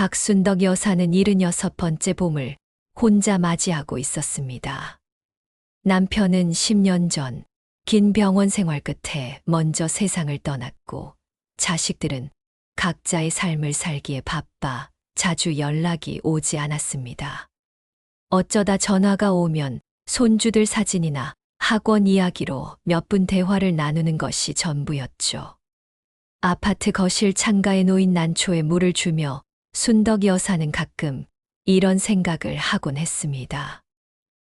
박순덕 여사는 76번째 봄을 혼자 맞이하고 있었습니다. 남편은 10년 전 긴 병원 생활 끝에 먼저 세상을 떠났고 자식들은 각자의 삶을 살기에 바빠 자주 연락이 오지 않았습니다. 어쩌다 전화가 오면 손주들 사진이나 학원 이야기로 몇 분 대화를 나누는 것이 전부였죠. 아파트 거실 창가에 놓인 난초에 물을 주며 순덕 여사는 가끔 이런 생각을 하곤 했습니다.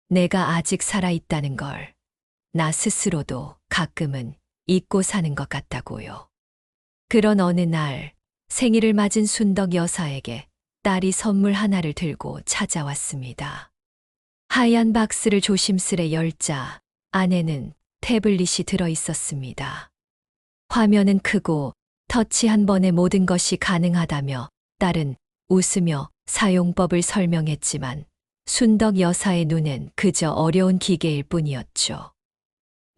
내가 아직 살아있다는 걸 나 스스로도 가끔은 잊고 사는 것 같다고요. 그런 어느 날 생일을 맞은 순덕 여사에게 딸이 선물 하나를 들고 찾아왔습니다. 하얀 박스를 조심스레 열자 안에는 태블릿이 들어 있었습니다. 화면은 크고 터치 한 번에 모든 것이 가능하다며 딸은 웃으며 사용법을 설명했지만 순덕 여사의 눈엔 그저 어려운 기계일 뿐이었죠.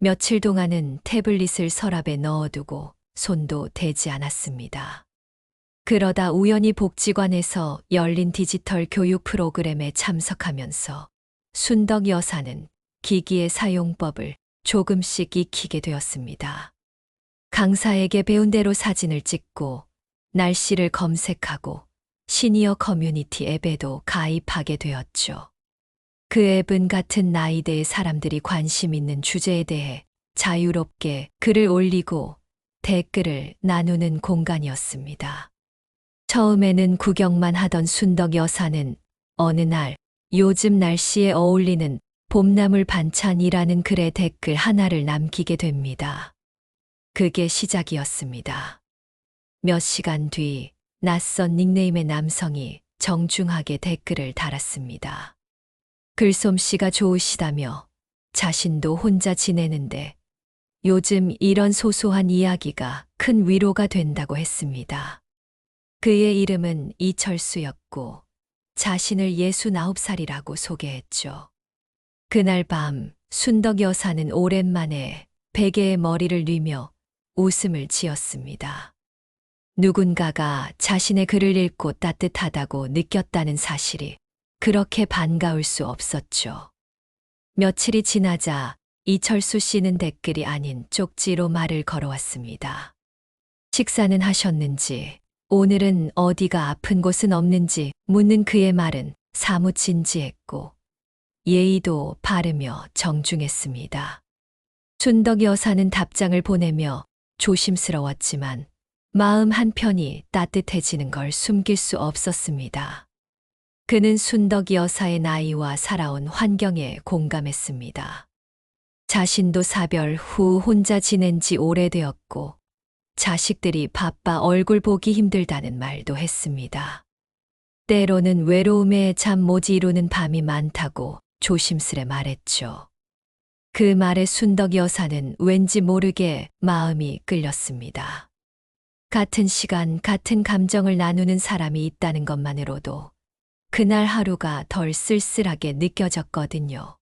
며칠 동안은 태블릿을 서랍에 넣어두고 손도 대지 않았습니다. 그러다 우연히 복지관에서 열린 디지털 교육 프로그램에 참석하면서 순덕 여사는 기기의 사용법을 조금씩 익히게 되었습니다. 강사에게 배운 대로 사진을 찍고 날씨를 검색하고 시니어 커뮤니티 앱에도 가입하게 되었죠. 그 앱은 같은 나이대의 사람들이 관심 있는 주제에 대해 자유롭게 글을 올리고 댓글을 나누는 공간이었습니다. 처음에는 구경만 하던 순덕 여사는 어느 날 요즘 날씨에 어울리는 봄나물 반찬이라는 글에 댓글 하나를 남기게 됩니다. 그게 시작이었습니다. 몇 시간 뒤 낯선 닉네임의 남성이 정중하게 댓글을 달았습니다. 글솜씨가 좋으시다며 자신도 혼자 지내는데 요즘 이런 소소한 이야기가 큰 위로가 된다고 했습니다. 그의 이름은 이철수였고 자신을 69살이라고 소개했죠. 그날 밤 순덕 여사는 오랜만에 베개에 머리를 뉘며 웃음을 지었습니다. 누군가가 자신의 글을 읽고 따뜻하다고 느꼈다는 사실이 그렇게 반가울 수 없었죠. 며칠이 지나자 이철수 씨는 댓글이 아닌 쪽지로 말을 걸어왔습니다. 식사는 하셨는지, 오늘은 어디가 아픈 곳은 없는지 묻는 그의 말은 사뭇 진지했고 예의도 바르며 정중했습니다. 순덕 여사는 답장을 보내며 조심스러웠지만 마음 한편이 따뜻해지는 걸 숨길 수 없었습니다. 그는 순덕 여사의 나이와 살아온 환경에 공감했습니다. 자신도 사별 후 혼자 지낸 지 오래되었고 자식들이 바빠 얼굴 보기 힘들다는 말도 했습니다. 때로는 외로움에 잠 못 이루는 밤이 많다고 조심스레 말했죠. 그 말에 순덕 여사는 왠지 모르게 마음이 끌렸습니다. 같은 시간, 같은 감정을 나누는 사람이 있다는 것만으로도 그날 하루가 덜 쓸쓸하게 느껴졌거든요.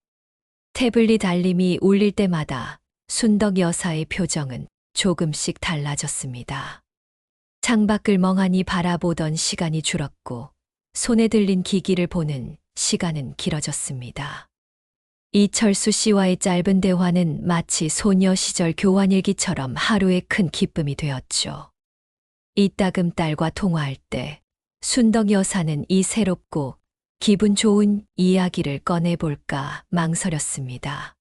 태블릿 알림이 울릴 때마다 순덕 여사의 표정은 조금씩 달라졌습니다. 창밖을 멍하니 바라보던 시간이 줄었고 손에 들린 기기를 보는 시간은 길어졌습니다. 이철수 씨와의 짧은 대화는 마치 소녀 시절 교환일기처럼 하루의 큰 기쁨이 되었죠. 이따금 딸과 통화할 때 순덕 여사는 이 새롭고 기분 좋은 이야기를 꺼내볼까 망설였습니다.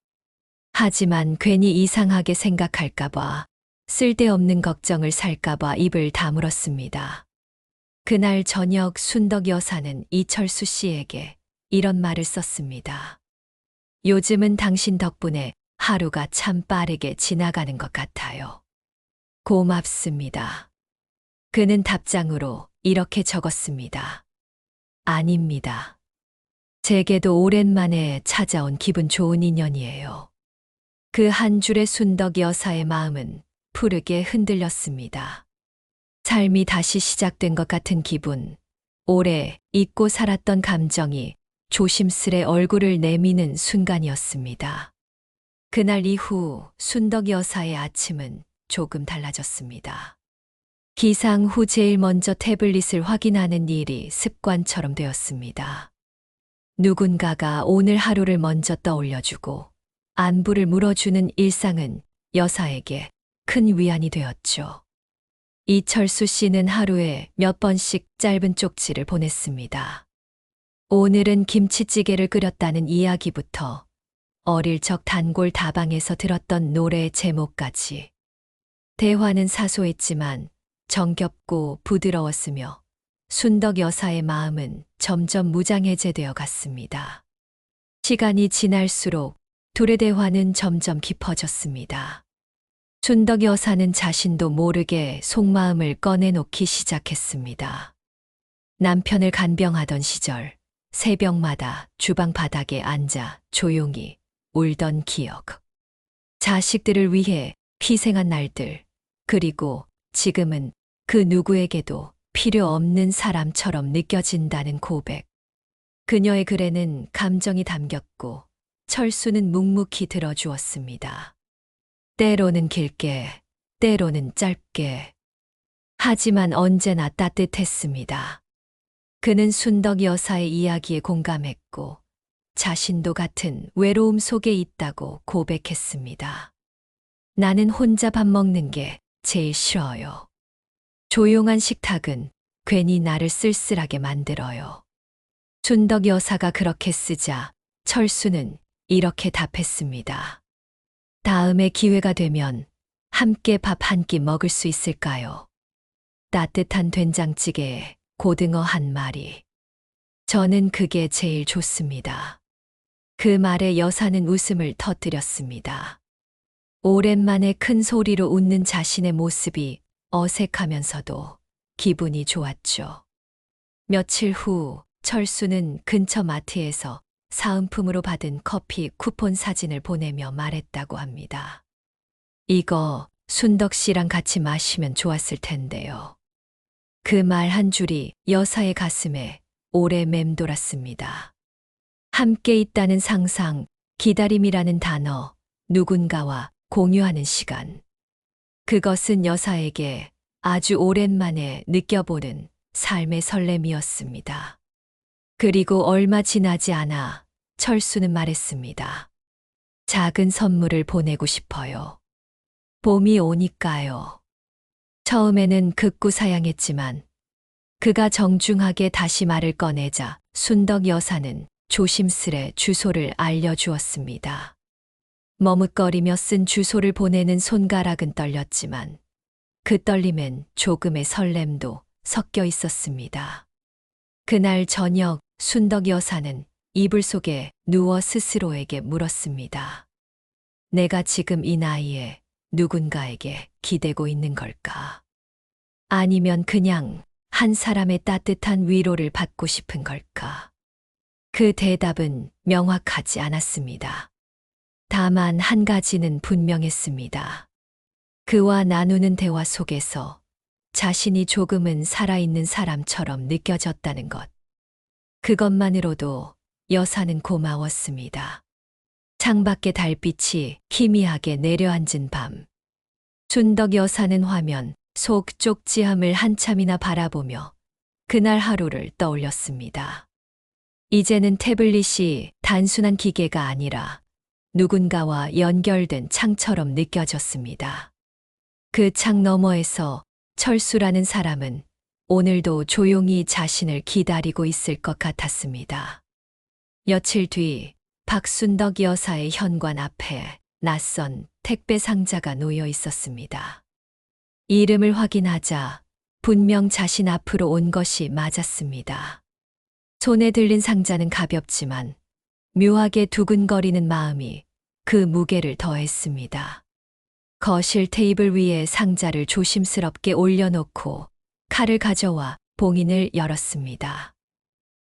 하지만 괜히 이상하게 생각할까봐 쓸데없는 걱정을 살까봐 입을 다물었습니다. 그날 저녁 순덕 여사는 이철수 씨에게 이런 말을 썼습니다. 요즘은 당신 덕분에 하루가 참 빠르게 지나가는 것 같아요. 고맙습니다. 그는 답장으로 이렇게 적었습니다. 아닙니다. 제게도 오랜만에 찾아온 기분 좋은 인연이에요. 그 한 줄의 순덕 여사의 마음은 푸르게 흔들렸습니다. 삶이 다시 시작된 것 같은 기분, 오래 잊고 살았던 감정이 조심스레 얼굴을 내미는 순간이었습니다. 그날 이후 순덕 여사의 아침은 조금 달라졌습니다. 기상 후 제일 먼저 태블릿을 확인하는 일이 습관처럼 되었습니다. 누군가가 오늘 하루를 먼저 떠올려주고 안부를 물어주는 일상은 여사에게 큰 위안이 되었죠. 이철수 씨는 하루에 몇 번씩 짧은 쪽지를 보냈습니다. 오늘은 김치찌개를 끓였다는 이야기부터 어릴 적 단골 다방에서 들었던 노래의 제목까지. 대화는 사소했지만 정겹고 부드러웠으며 순덕 여사의 마음은 점점 무장해제되어 갔습니다. 시간이 지날수록 둘의 대화는 점점 깊어졌습니다. 순덕 여사는 자신도 모르게 속마음을 꺼내놓기 시작했습니다. 남편을 간병하던 시절 새벽마다 주방 바닥에 앉아 조용히 울던 기억. 자식들을 위해 희생한 날들, 그리고 지금은 그 누구에게도 필요 없는 사람처럼 느껴진다는 고백. 그녀의 글에는 감정이 담겼고 철수는 묵묵히 들어주었습니다. 때로는 길게, 때로는 짧게. 하지만 언제나 따뜻했습니다. 그는 순덕 여사의 이야기에 공감했고 자신도 같은 외로움 속에 있다고 고백했습니다. 나는 혼자 밥 먹는 게 제일 싫어요. 조용한 식탁은 괜히 나를 쓸쓸하게 만들어요. 순덕 여사가 그렇게 쓰자 철수는 이렇게 답했습니다. 다음에 기회가 되면 함께 밥 한 끼 먹을 수 있을까요? 따뜻한 된장찌개에 고등어 한 마리. 저는 그게 제일 좋습니다. 그 말에 여사는 웃음을 터뜨렸습니다. 오랜만에 큰 소리로 웃는 자신의 모습이 어색하면서도 기분이 좋았죠. 며칠 후 철수는 근처 마트에서 사은품으로 받은 커피 쿠폰 사진을 보내며 말했다고 합니다. 이거 순덕 씨랑 같이 마시면 좋았을 텐데요. 그 말 한 줄이 여사의 가슴에 오래 맴돌았습니다. 함께 있다는 상상, 기다림이라는 단어, 누군가와 공유하는 시간. 그것은 여사에게 아주 오랜만에 느껴보는 삶의 설렘이었습니다. 그리고 얼마 지나지 않아 철수는 말했습니다. 작은 선물을 보내고 싶어요. 봄이 오니까요. 처음에는 극구사양했지만 그가 정중하게 다시 말을 꺼내자 순덕 여사는 조심스레 주소를 알려주었습니다. 머뭇거리며 쓴 주소를 보내는 손가락은 떨렸지만 그 떨림엔 조금의 설렘도 섞여 있었습니다. 그날 저녁 순덕 여사는 이불 속에 누워 스스로에게 물었습니다. 내가 지금 이 나이에 누군가에게 기대고 있는 걸까? 아니면 그냥 한 사람의 따뜻한 위로를 받고 싶은 걸까? 그 대답은 명확하지 않았습니다. 다만 한 가지는 분명했습니다. 그와 나누는 대화 속에서 자신이 조금은 살아있는 사람처럼 느껴졌다는 것. 그것만으로도 여사는 고마웠습니다. 창밖의 달빛이 희미하게 내려앉은 밤. 순덕 여사는 화면 속 쪽지함을 한참이나 바라보며 그날 하루를 떠올렸습니다. 이제는 태블릿이 단순한 기계가 아니라 누군가와 연결된 창처럼 느껴졌습니다. 그 창 너머에서 철수라는 사람은 오늘도 조용히 자신을 기다리고 있을 것 같았습니다. 며칠 뒤 박순덕 여사의 현관 앞에 낯선 택배 상자가 놓여 있었습니다. 이름을 확인하자 분명 자신 앞으로 온 것이 맞았습니다. 손에 들린 상자는 가볍지만 묘하게 두근거리는 마음이 그 무게를 더했습니다. 거실 테이블 위에 상자를 조심스럽게 올려놓고 칼을 가져와 봉인을 열었습니다.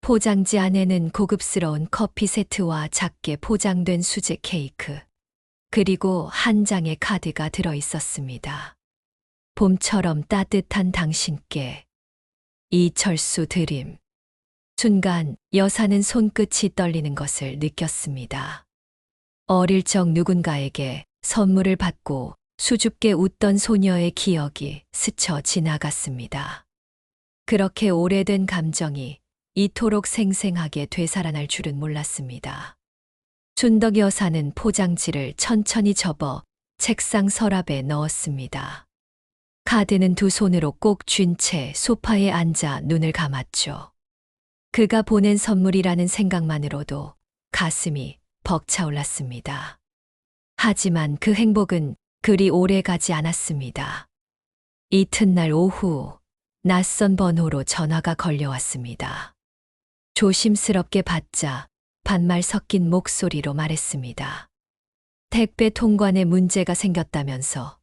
포장지 안에는 고급스러운 커피 세트와 작게 포장된 수제 케이크, 그리고 한 장의 카드가 들어 있었습니다. 봄처럼 따뜻한 당신께, 이철수 드림. 순간 여사는 손끝이 떨리는 것을 느꼈습니다. 어릴 적 누군가에게 선물을 받고 수줍게 웃던 소녀의 기억이 스쳐 지나갔습니다. 그렇게 오래된 감정이 이토록 생생하게 되살아날 줄은 몰랐습니다. 준덕 여사는 포장지를 천천히 접어 책상 서랍에 넣었습니다. 카드는 두 손으로 꼭 쥔 채 소파에 앉아 눈을 감았죠. 그가 보낸 선물이라는 생각만으로도 가슴이 벅차올랐습니다. 하지만 그 행복은 그리 오래 가지 않았습니다. 이튿날 오후 낯선 번호로 전화가 걸려왔습니다. 조심스럽게 받자 반말 섞인 목소리로 말했습니다. 택배 통관에 문제가 생겼다면서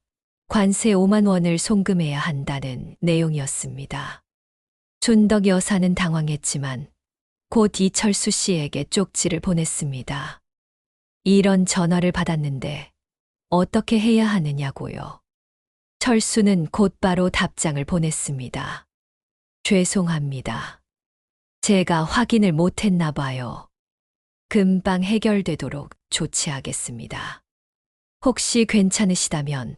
관세 5만 원을 송금해야 한다는 내용이었습니다. 준덕 여사는 당황했지만 곧 이철수 씨에게 쪽지를 보냈습니다. 이런 전화를 받았는데 어떻게 해야 하느냐고요. 철수는 곧바로 답장을 보냈습니다. 죄송합니다. 제가 확인을 못했나 봐요. 금방 해결되도록 조치하겠습니다. 혹시 괜찮으시다면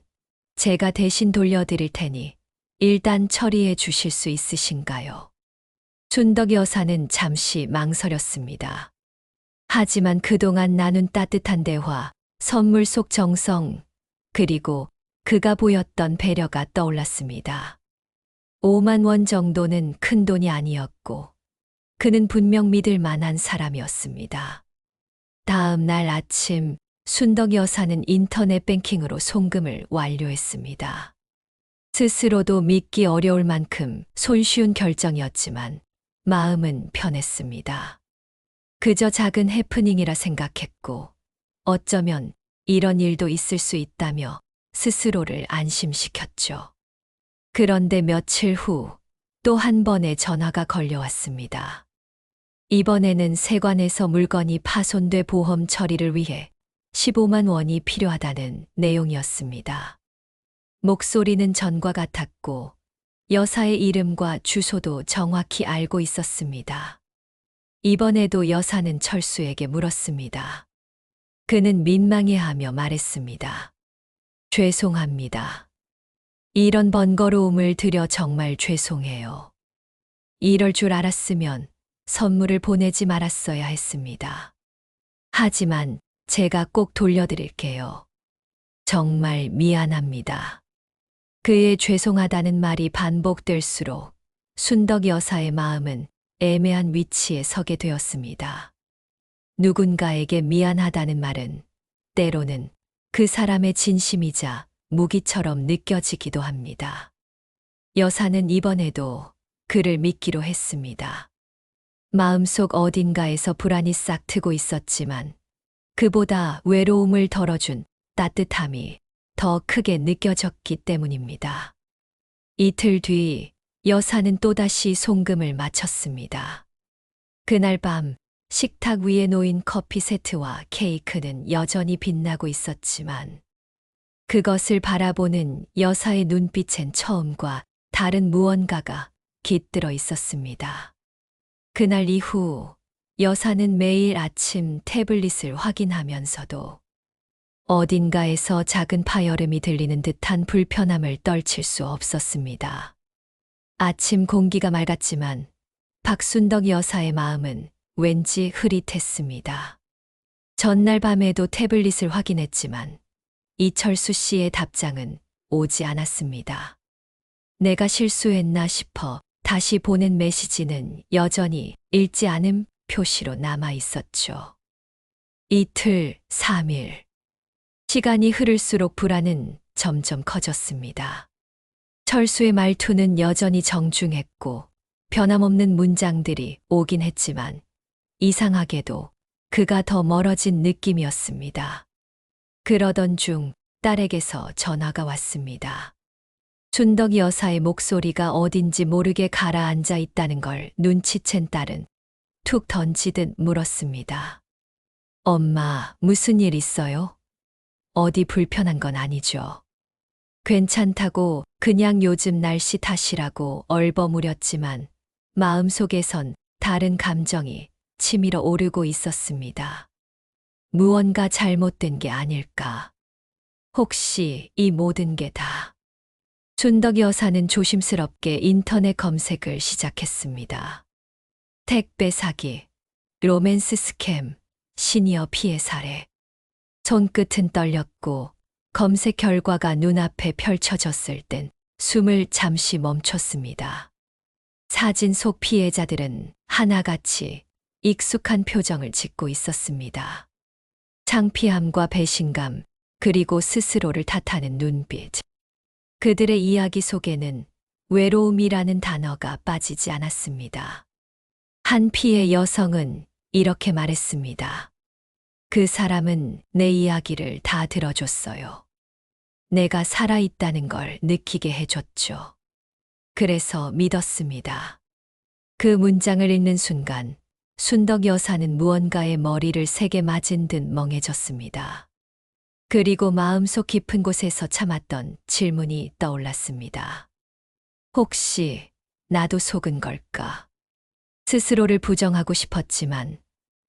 제가 대신 돌려드릴 테니 일단 처리해 주실 수 있으신가요? 준덕 여사는 잠시 망설였습니다. 하지만 그동안 나눈 따뜻한 대화, 선물 속 정성, 그리고 그가 보였던 배려가 떠올랐습니다. 5만 원 정도는 큰 돈이 아니었고 그는 분명 믿을 만한 사람이었습니다. 다음 날 아침 순덕 여사는 인터넷 뱅킹으로 송금을 완료했습니다. 스스로도 믿기 어려울 만큼 손쉬운 결정이었지만 마음은 편했습니다. 그저 작은 해프닝이라 생각했고 어쩌면 이런 일도 있을 수 있다며 스스로를 안심시켰죠. 그런데 며칠 후 또 한 번의 전화가 걸려왔습니다. 이번에는 세관에서 물건이 파손돼 보험 처리를 위해 15만 원이 필요하다는 내용이었습니다. 목소리는 전과 같았고 여사의 이름과 주소도 정확히 알고 있었습니다. 이번에도 여사는 철수에게 물었습니다. 그는 민망해하며 말했습니다. 죄송합니다. 이런 번거로움을 드려 정말 죄송해요. 이럴 줄 알았으면 선물을 보내지 말았어야 했습니다. 하지만 제가 꼭 돌려드릴게요. 정말 미안합니다. 그의 죄송하다는 말이 반복될수록 순덕 여사의 마음은 애매한 위치에 서게 되었습니다. 누군가에게 미안하다는 말은 때로는 그 사람의 진심이자 무기처럼 느껴지기도 합니다. 여사는 이번에도 그를 믿기로 했습니다. 마음속 어딘가에서 불안이 싹 트고 있었지만 그보다 외로움을 덜어준 따뜻함이 더 크게 느껴졌기 때문입니다. 이틀 뒤 여사는 또다시 송금을 마쳤습니다. 그날 밤 식탁 위에 놓인 커피 세트와 케이크는 여전히 빛나고 있었지만 그것을 바라보는 여사의 눈빛엔 처음과 다른 무언가가 깃들어 있었습니다. 그날 이후 여사는 매일 아침 태블릿을 확인하면서도 어딘가에서 작은 파열음이 들리는 듯한 불편함을 떨칠 수 없었습니다. 아침 공기가 맑았지만 박순덕 여사의 마음은 왠지 흐릿했습니다. 전날 밤에도 태블릿을 확인했지만 이철수 씨의 답장은 오지 않았습니다. 내가 실수했나 싶어 다시 보낸 메시지는 여전히 읽지 않음 표시로 남아 있었죠. 이틀, 3일. 시간이 흐를수록 불안은 점점 커졌습니다. 철수의 말투는 여전히 정중했고 변함없는 문장들이 오긴 했지만 이상하게도 그가 더 멀어진 느낌이었습니다. 그러던 중 딸에게서 전화가 왔습니다. 준덕 여사의 목소리가 어딘지 모르게 가라앉아 있다는 걸 눈치챈 딸은 툭 던지듯 물었습니다. 엄마, 무슨 일 있어요? 어디 불편한 건 아니죠? 괜찮다고 그냥 요즘 날씨 탓이라고 얼버무렸지만 마음속에선 다른 감정이 치밀어 오르고 있었습니다. 무언가 잘못된 게 아닐까. 혹시 이 모든 게 다. 순덕 여사는 조심스럽게 인터넷 검색을 시작했습니다. 택배 사기, 로맨스 스캠, 시니어 피해 사례. 손끝은 떨렸고 검색 결과가 눈앞에 펼쳐졌을 땐 숨을 잠시 멈췄습니다. 사진 속 피해자들은 하나같이 익숙한 표정을 짓고 있었습니다. 창피함과 배신감, 그리고 스스로를 탓하는 눈빛. 그들의 이야기 속에는 외로움이라는 단어가 빠지지 않았습니다. 한 피해 여성은 이렇게 말했습니다. 그 사람은 내 이야기를 다 들어줬어요. 내가 살아있다는 걸 느끼게 해줬죠. 그래서 믿었습니다. 그 문장을 읽는 순간 순덕 여사는 무언가에 머리를 세게 맞은 듯 멍해졌습니다. 그리고 마음속 깊은 곳에서 참았던 질문이 떠올랐습니다. 혹시 나도 속은 걸까? 스스로를 부정하고 싶었지만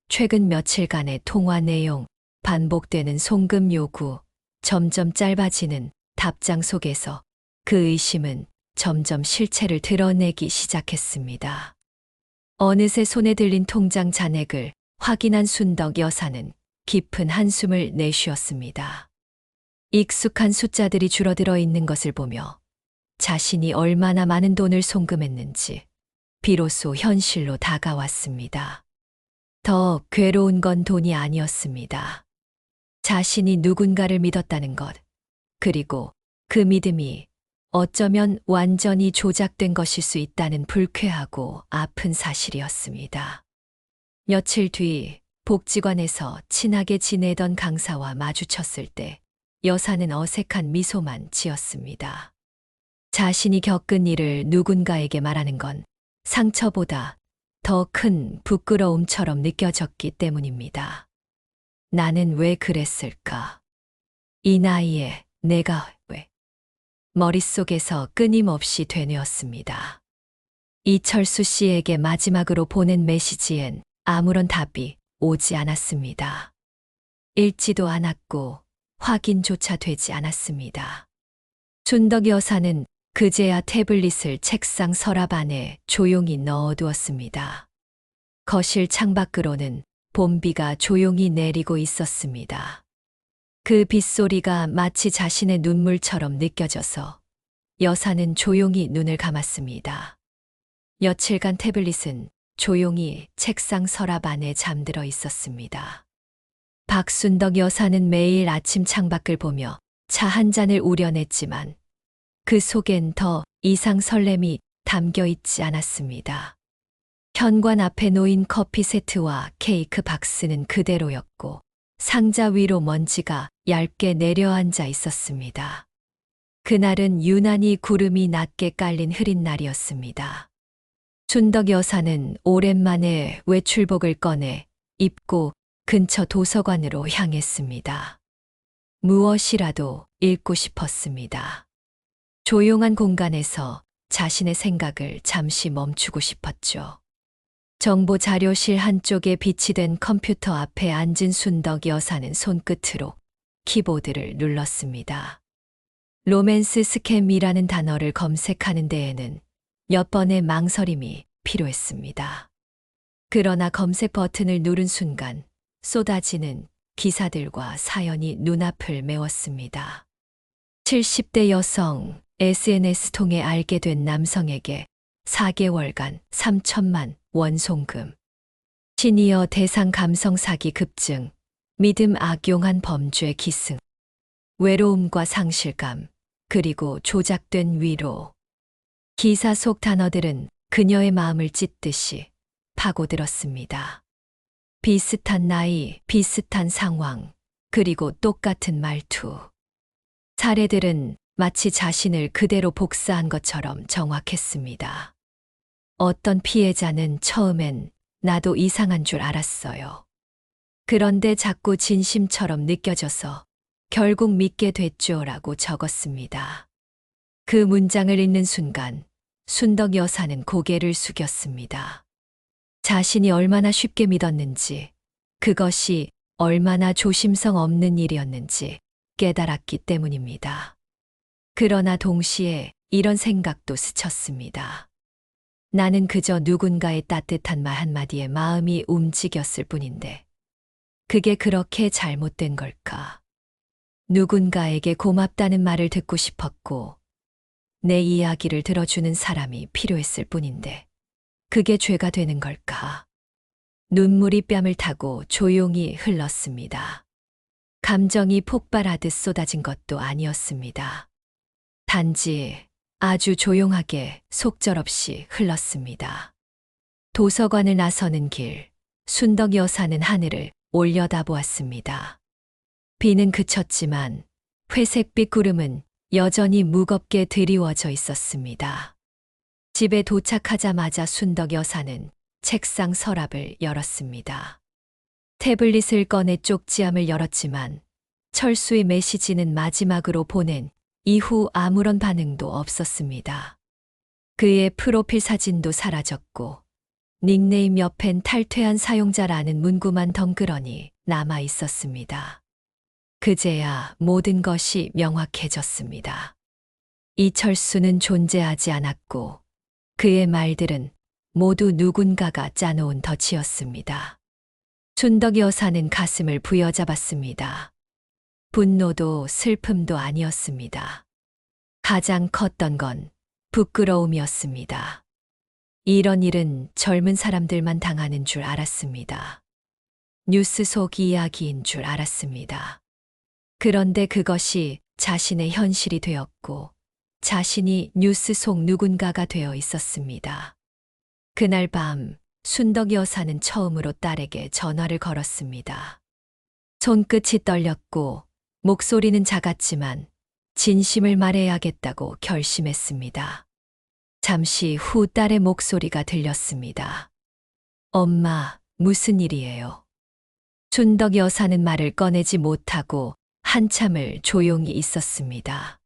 최근 며칠간의 통화 내용, 반복되는 송금 요구, 점점 짧아지는 답장 속에서 그 의심은 점점 실체를 드러내기 시작했습니다. 어느새 손에 들린 통장 잔액을 확인한 순덕 여사는 깊은 한숨을 내쉬었습니다. 익숙한 숫자들이 줄어들어 있는 것을 보며 자신이 얼마나 많은 돈을 송금했는지 비로소 현실로 다가왔습니다. 더 괴로운 건 돈이 아니었습니다. 자신이 누군가를 믿었다는 것, 그리고 그 믿음이 어쩌면 완전히 조작된 것일 수 있다는 불쾌하고 아픈 사실이었습니다. 며칠 뒤 복지관에서 친하게 지내던 강사와 마주쳤을 때 여사는 어색한 미소만 지었습니다. 자신이 겪은 일을 누군가에게 말하는 건 상처보다 더 큰 부끄러움처럼 느껴졌기 때문입니다. 나는 왜 그랬을까? 이 나이에 내가 왜? 머릿속에서 끊임없이 되뇌었습니다. 이철수 씨에게 마지막으로 보낸 메시지엔 아무런 답이 오지 않았습니다. 읽지도 않았고 확인조차 되지 않았습니다. 순덕 여사는 그제야 태블릿을 책상 서랍 안에 조용히 넣어두었습니다. 거실 창밖으로는 봄비가 조용히 내리고 있었습니다. 그 빗소리가 마치 자신의 눈물처럼 느껴져서 여사는 조용히 눈을 감았습니다. 며칠간 태블릿은 조용히 책상 서랍 안에 잠들어 있었습니다. 박순덕 여사는 매일 아침 창밖을 보며 차 한 잔을 우려냈지만 그 속엔 더 이상 설렘이 담겨 있지 않았습니다. 현관 앞에 놓인 커피 세트와 케이크 박스는 그대로였고 상자 위로 먼지가 얇게 내려앉아 있었습니다. 그날은 유난히 구름이 낮게 깔린 흐린 날이었습니다. 순덕 여사는 오랜만에 외출복을 꺼내 입고 근처 도서관으로 향했습니다. 무엇이라도 읽고 싶었습니다. 조용한 공간에서 자신의 생각을 잠시 멈추고 싶었죠. 정보자료실 한쪽에 비치된 컴퓨터 앞에 앉은 순덕 여사는 손끝으로 키보드를 눌렀습니다. 로맨스 스캠이라는 단어를 검색하는 데에는 몇 번의 망설임이 필요했습니다. 그러나 검색 버튼을 누른 순간 쏟아지는 기사들과 사연이 눈앞을 메웠습니다. 70대 여성, SNS 통해 알게 된 남성에게 4개월간 3천만 원 송금. 시니어 대상 감성 사기 급증, 믿음 악용한 범죄 기승. 외로움과 상실감, 그리고 조작된 위로. 기사 속 단어들은 그녀의 마음을 찢듯이 파고들었습니다. 비슷한 나이, 비슷한 상황, 그리고 똑같은 말투. 사례들은 마치 자신을 그대로 복사한 것처럼 정확했습니다. 어떤 피해자는 처음엔 나도 이상한 줄 알았어요. 그런데 자꾸 진심처럼 느껴져서 결국 믿게 됐죠라고 적었습니다. 그 문장을 읽는 순간 순덕 여사는 고개를 숙였습니다. 자신이 얼마나 쉽게 믿었는지, 그것이 얼마나 조심성 없는 일이었는지 깨달았기 때문입니다. 그러나 동시에 이런 생각도 스쳤습니다. 나는 그저 누군가의 따뜻한 말 한마디에 마음이 움직였을 뿐인데, 그게 그렇게 잘못된 걸까? 누군가에게 고맙다는 말을 듣고 싶었고, 내 이야기를 들어주는 사람이 필요했을 뿐인데, 그게 죄가 되는 걸까? 눈물이 뺨을 타고 조용히 흘렀습니다. 감정이 폭발하듯 쏟아진 것도 아니었습니다. 단지 아주 조용하게 속절없이 흘렀습니다. 도서관을 나서는 길, 순덕 여사는 하늘을 올려다보았습니다. 비는 그쳤지만 회색빛 구름은 여전히 무겁게 드리워져 있었습니다. 집에 도착하자마자 순덕 여사는 책상 서랍을 열었습니다. 태블릿을 꺼내 쪽지함을 열었지만 철수의 메시지는 마지막으로 보낸 이후 아무런 반응도 없었습니다. 그의 프로필 사진도 사라졌고 닉네임 옆엔 탈퇴한 사용자라는 문구만 덩그러니 남아 있었습니다. 그제야 모든 것이 명확해졌습니다. 이철수는 존재하지 않았고 그의 말들은 모두 누군가가 짜놓은 덫이었습니다. 순덕 여사는 가슴을 부여잡았습니다. 분노도 슬픔도 아니었습니다. 가장 컸던 건 부끄러움이었습니다. 이런 일은 젊은 사람들만 당하는 줄 알았습니다. 뉴스 속 이야기인 줄 알았습니다. 그런데 그것이 자신의 현실이 되었고 자신이 뉴스 속 누군가가 되어 있었습니다. 그날 밤 순덕 여사는 처음으로 딸에게 전화를 걸었습니다. 손끝이 떨렸고 목소리는 작았지만 진심을 말해야겠다고 결심했습니다. 잠시 후 딸의 목소리가 들렸습니다. 엄마, 무슨 일이에요? 순덕 여사는 말을 꺼내지 못하고 한참을 조용히 있었습니다.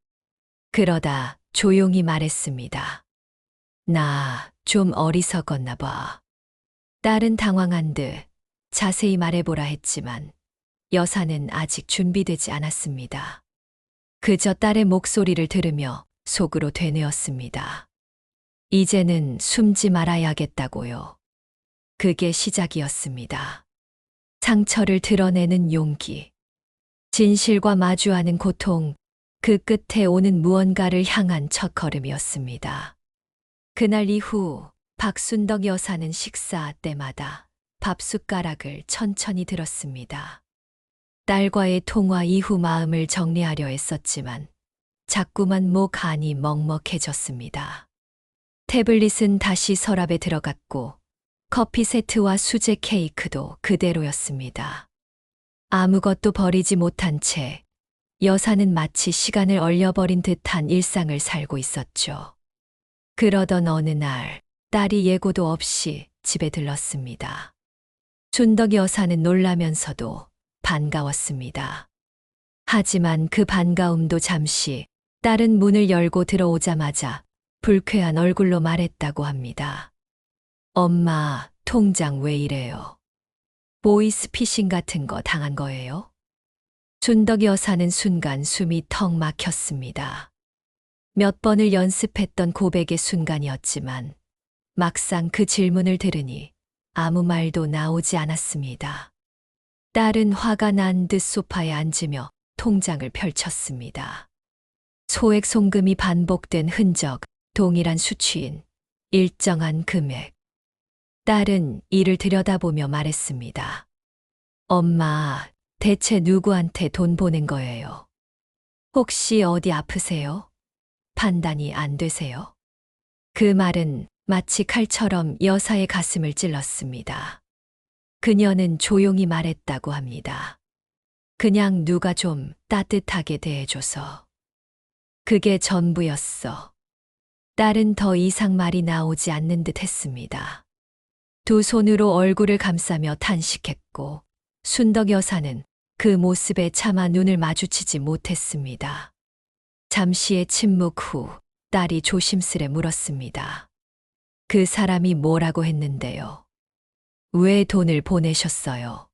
그러다 조용히 말했습니다. 나 좀 어리석었나 봐. 딸은 당황한 듯 자세히 말해보라 했지만 여사는 아직 준비되지 않았습니다. 그저 딸의 목소리를 들으며 속으로 되뇌었습니다. 이제는 숨지 말아야겠다고요. 그게 시작이었습니다. 상처를 드러내는 용기, 진실과 마주하는 고통, 그 끝에 오는 무언가를 향한 첫걸음이었습니다. 그날 이후 박순덕 여사는 식사 때마다 밥숟가락을 천천히 들었습니다. 딸과의 통화 이후 마음을 정리하려 했었지만 자꾸만 목 안이 먹먹해졌습니다. 태블릿은 다시 서랍에 들어갔고 커피 세트와 수제 케이크도 그대로였습니다. 아무것도 버리지 못한 채 여사는 마치 시간을 얼려버린 듯한 일상을 살고 있었죠. 그러던 어느 날 딸이 예고도 없이 집에 들렀습니다. 순덕 여사는 놀라면서도 반가웠습니다. 하지만 그 반가움도 잠시 딸은 문을 열고 들어오자마자 불쾌한 얼굴로 말했다고 합니다. 엄마, 통장 왜 이래요? 보이스피싱 같은 거 당한 거예요? 순덕 여사는 순간 숨이 턱 막혔습니다. 몇 번을 연습했던 고백의 순간이었지만 막상 그 질문을 들으니 아무 말도 나오지 않았습니다. 딸은 화가 난 듯 소파에 앉으며 통장을 펼쳤습니다. 소액 송금이 반복된 흔적, 동일한 수치인 일정한 금액. 딸은 이를 들여다보며 말했습니다. 엄마, 대체 누구한테 돈 보낸 거예요? 혹시 어디 아프세요? 판단이 안 되세요? 그 말은 마치 칼처럼 여사의 가슴을 찔렀습니다. 그녀는 조용히 말했다고 합니다. 그냥 누가 좀 따뜻하게 대해줘서. 그게 전부였어. 딸은 더 이상 말이 나오지 않는 듯 했습니다. 두 손으로 얼굴을 감싸며 탄식했고 순덕 여사는 그 모습에 차마 눈을 마주치지 못했습니다. 잠시의 침묵 후 딸이 조심스레 물었습니다. 그 사람이 뭐라고 했는데요? 왜 돈을 보내셨어요?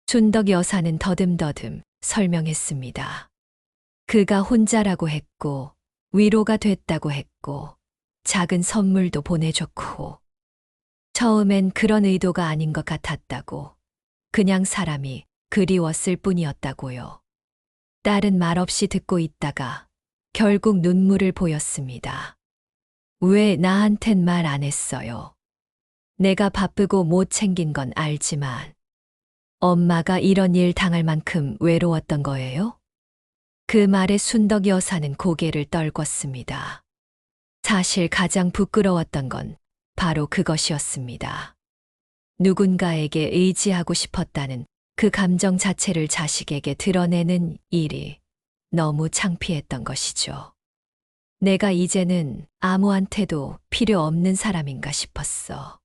순덕 여사는 더듬더듬 설명했습니다. 그가 혼자라고 했고, 위로가 됐다고 했고, 작은 선물도 보내줬고, 처음엔 그런 의도가 아닌 것 같았다고, 그냥 사람이 그리웠을 뿐이었다고요. 딸은 말없이 듣고 있다가 결국 눈물을 보였습니다. 왜 나한텐 말 안 했어요? 내가 바쁘고 못 챙긴 건 알지만, 엄마가 이런 일 당할 만큼 외로웠던 거예요? 그 말에 순덕 여사는 고개를 떨궜습니다. 사실 가장 부끄러웠던 건 바로 그것이었습니다. 누군가에게 의지하고 싶었다는 그 감정 자체를 자식에게 드러내는 일이 너무 창피했던 것이죠. 내가 이제는 아무한테도 필요 없는 사람인가 싶었어.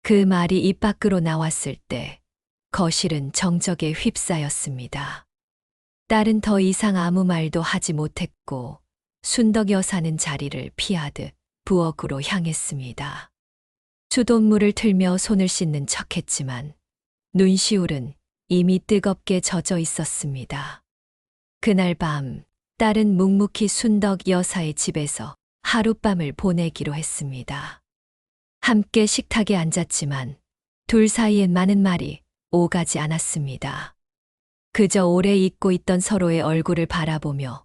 그 말이 입 밖으로 나왔을 때 거실은 정적에 휩싸였습니다. 딸은 더 이상 아무 말도 하지 못했고 순덕 여사는 자리를 피하듯 부엌으로 향했습니다. 수돗물을 틀며 손을 씻는 척했지만 눈시울은 이미 뜨겁게 젖어 있었습니다. 그날 밤 딸은 묵묵히 순덕 여사의 집에서 하룻밤을 보내기로 했습니다. 함께 식탁에 앉았지만 둘 사이엔 많은 말이 오가지 않았습니다. 그저 오래 잊고 있던 서로의 얼굴을 바라보며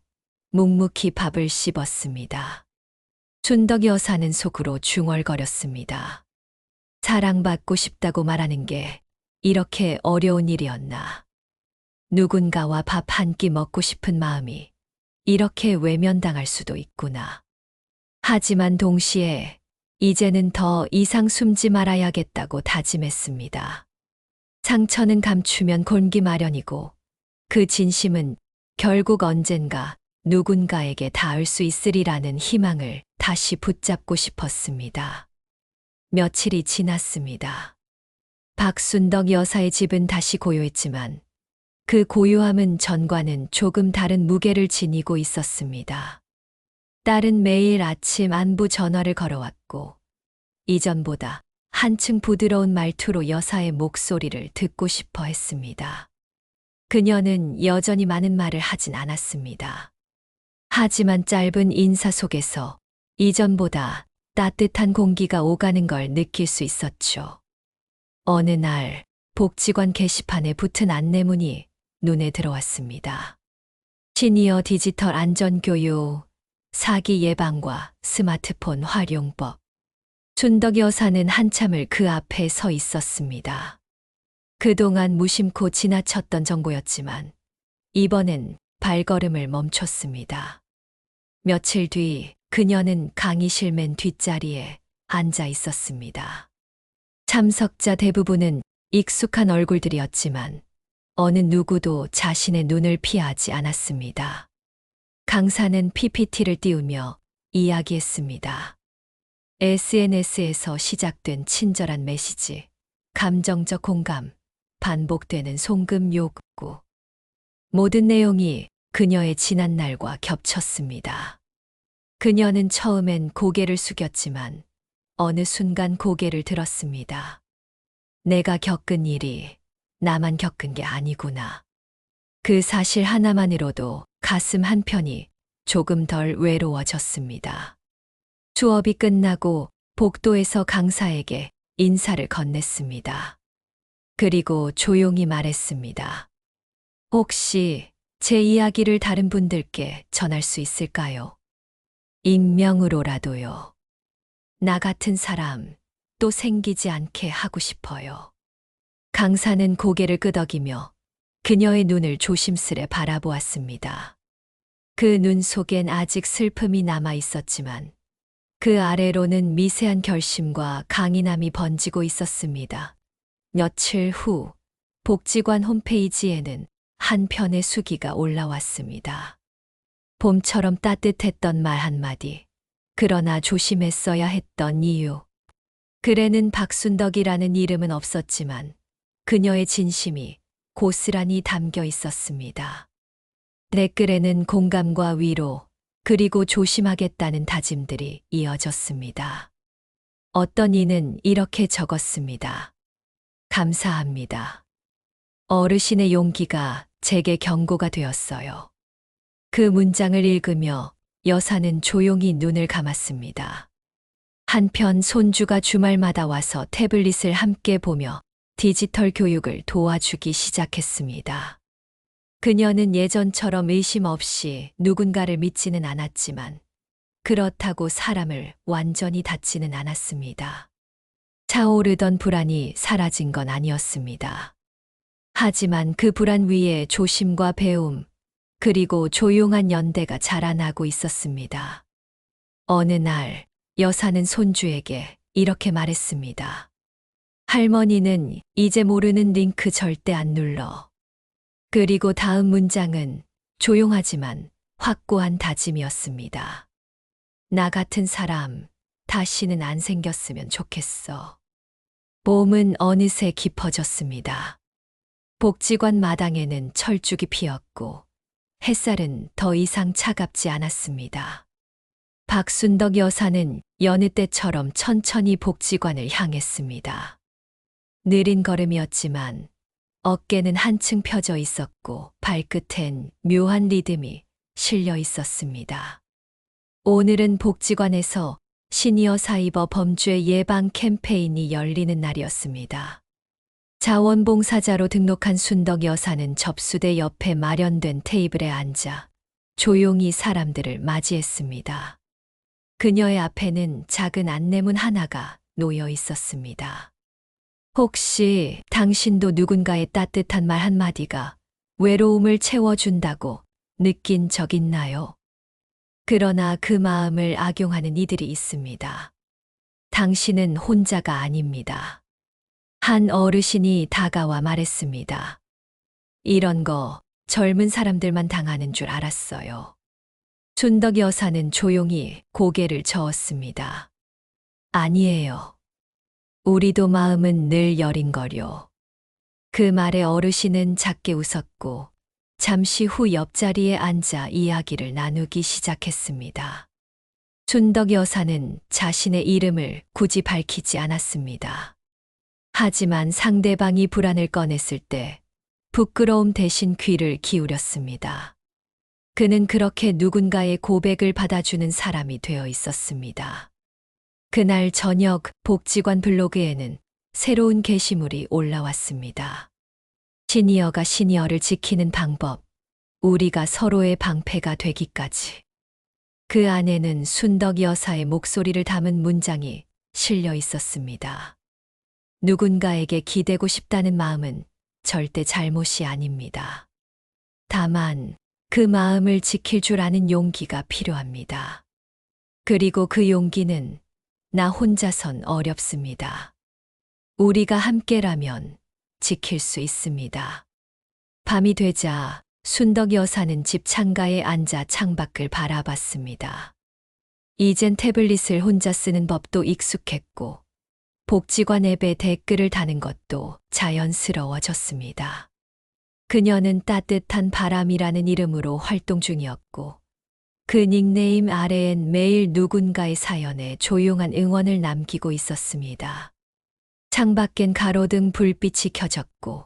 묵묵히 밥을 씹었습니다. 순덕 여사는 속으로 중얼거렸습니다. 사랑받고 싶다고 말하는 게 이렇게 어려운 일이었나. 누군가와 밥 한 끼 먹고 싶은 마음이 이렇게 외면당할 수도 있구나. 하지만 동시에 이제는 더 이상 숨지 말아야겠다고 다짐했습니다. 상처는 감추면 골기 마련이고 그 진심은 결국 언젠가 누군가에게 닿을 수 있으리라는 희망을 다시 붙잡고 싶었습니다. 며칠이 지났습니다. 박순덕 여사의 집은 다시 고요했지만 그 고요함은 전과는 조금 다른 무게를 지니고 있었습니다. 딸은 매일 아침 안부 전화를 걸어왔고 이전보다 한층 부드러운 말투로 여사의 목소리를 듣고 싶어 했습니다. 그녀는 여전히 많은 말을 하진 않았습니다. 하지만 짧은 인사 속에서 이전보다 따뜻한 공기가 오가는 걸 느낄 수 있었죠. 어느 날 복지관 게시판에 붙은 안내문이 눈에 들어왔습니다. 시니어 디지털 안전교육, 사기 예방과 스마트폰 활용법. 순덕 여사는 한참을 그 앞에 서 있었습니다. 그동안 무심코 지나쳤던 정보였지만 이번엔 발걸음을 멈췄습니다. 며칠 뒤 그녀는 강의실 맨 뒷자리에 앉아 있었습니다. 참석자 대부분은 익숙한 얼굴들이었지만 어느 누구도 자신의 눈을 피하지 않았습니다. 강사는 PPT를 띄우며 이야기했습니다. SNS에서 시작된 친절한 메시지, 감정적 공감, 반복되는 송금 욕구. 모든 내용이 그녀의 지난날과 겹쳤습니다. 그녀는 처음엔 고개를 숙였지만 어느 순간 고개를 들었습니다. 내가 겪은 일이 나만 겪은 게 아니구나. 그 사실 하나만으로도 가슴 한편이 조금 덜 외로워졌습니다. 수업이 끝나고 복도에서 강사에게 인사를 건넸습니다. 그리고 조용히 말했습니다. 혹시 제 이야기를 다른 분들께 전할 수 있을까요? 익명으로라도요. 나 같은 사람 또 생기지 않게 하고 싶어요. 강사는 고개를 끄덕이며 그녀의 눈을 조심스레 바라보았습니다. 그 눈 속엔 아직 슬픔이 남아 있었지만 그 아래로는 미세한 결심과 강인함이 번지고 있었습니다. 며칠 후 복지관 홈페이지에는 한 편의 수기가 올라왔습니다. 봄처럼 따뜻했던 말 한마디, 그러나 조심했어야 했던 이유. 글에는 박순덕이라는 이름은 없었지만 그녀의 진심이 고스란히 담겨 있었습니다. 댓글에는 공감과 위로, 그리고 조심하겠다는 다짐들이 이어졌습니다. 어떤 이는 이렇게 적었습니다. 감사합니다. 어르신의 용기가 제게 경고가 되었어요. 그 문장을 읽으며 여사는 조용히 눈을 감았습니다. 한편 손주가 주말마다 와서 태블릿을 함께 보며 디지털 교육을 도와주기 시작했습니다. 그녀는 예전처럼 의심 없이 누군가를 믿지는 않았지만 그렇다고 사람을 완전히 닫지는 않았습니다. 차오르던 불안이 사라진 건 아니었습니다. 하지만 그 불안 위에 조심과 배움, 그리고 조용한 연대가 자라나고 있었습니다. 어느 날 여사는 손주에게 이렇게 말했습니다. 할머니는 이제 모르는 링크 절대 안 눌러. 그리고 다음 문장은 조용하지만 확고한 다짐이었습니다. 나 같은 사람 다시는 안 생겼으면 좋겠어. 봄은 어느새 깊어졌습니다. 복지관 마당에는 철쭉이 피었고 햇살은 더 이상 차갑지 않았습니다. 박순덕 여사는 여느 때처럼 천천히 복지관을 향했습니다. 느린 걸음이었지만 어깨는 한층 펴져 있었고 발끝엔 묘한 리듬이 실려 있었습니다. 오늘은 복지관에서 시니어 사이버 범죄 예방 캠페인이 열리는 날이었습니다. 자원봉사자로 등록한 순덕 여사는 접수대 옆에 마련된 테이블에 앉아 조용히 사람들을 맞이했습니다. 그녀의 앞에는 작은 안내문 하나가 놓여 있었습니다. 혹시 당신도 누군가의 따뜻한 말 한마디가 외로움을 채워준다고 느낀 적 있나요? 그러나 그 마음을 악용하는 이들이 있습니다. 당신은 혼자가 아닙니다. 한 어르신이 다가와 말했습니다. 이런 거 젊은 사람들만 당하는 줄 알았어요. 순덕 여사는 조용히 고개를 저었습니다. 아니에요. 우리도 마음은 늘 여린거려. 그 말에 어르신은 작게 웃었고 잠시 후 옆자리에 앉아 이야기를 나누기 시작했습니다. 순덕 여사는 자신의 이름을 굳이 밝히지 않았습니다. 하지만 상대방이 불안을 꺼냈을 때 부끄러움 대신 귀를 기울였습니다. 그는 그렇게 누군가의 고백을 받아주는 사람이 되어 있었습니다. 그날 저녁 복지관 블로그에는 새로운 게시물이 올라왔습니다. 시니어가 시니어를 지키는 방법, 우리가 서로의 방패가 되기까지. 그 안에는 순덕 여사의 목소리를 담은 문장이 실려 있었습니다. 누군가에게 기대고 싶다는 마음은 절대 잘못이 아닙니다. 다만 그 마음을 지킬 줄 아는 용기가 필요합니다. 그리고 그 용기는 나 혼자선 어렵습니다. 우리가 함께라면 지킬 수 있습니다. 밤이 되자 순덕 여사는 집 창가에 앉아 창밖을 바라봤습니다. 이젠 태블릿을 혼자 쓰는 법도 익숙했고 복지관 앱에 댓글을 다는 것도 자연스러워졌습니다. 그녀는 따뜻한 바람이라는 이름으로 활동 중이었고 그 닉네임 아래엔 매일 누군가의 사연에 조용한 응원을 남기고 있었습니다. 창밖엔 가로등 불빛이 켜졌고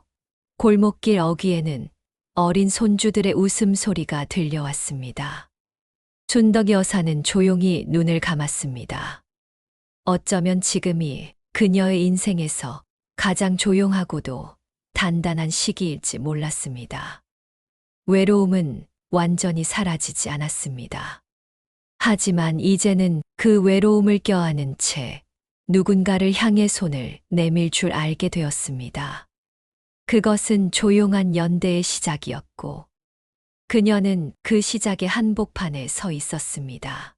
골목길 어귀에는 어린 손주들의 웃음소리가 들려왔습니다. 순덕 여사는 조용히 눈을 감았습니다. 어쩌면 지금이 그녀의 인생에서 가장 조용하고도 단단한 시기일지 몰랐습니다. 외로움은 완전히 사라지지 않았습니다. 하지만 이제는 그 외로움을 껴안은 채 누군가를 향해 손을 내밀 줄 알게 되었습니다. 그것은 조용한 연대의 시작이었고 그녀는 그 시작의 한복판에 서 있었습니다.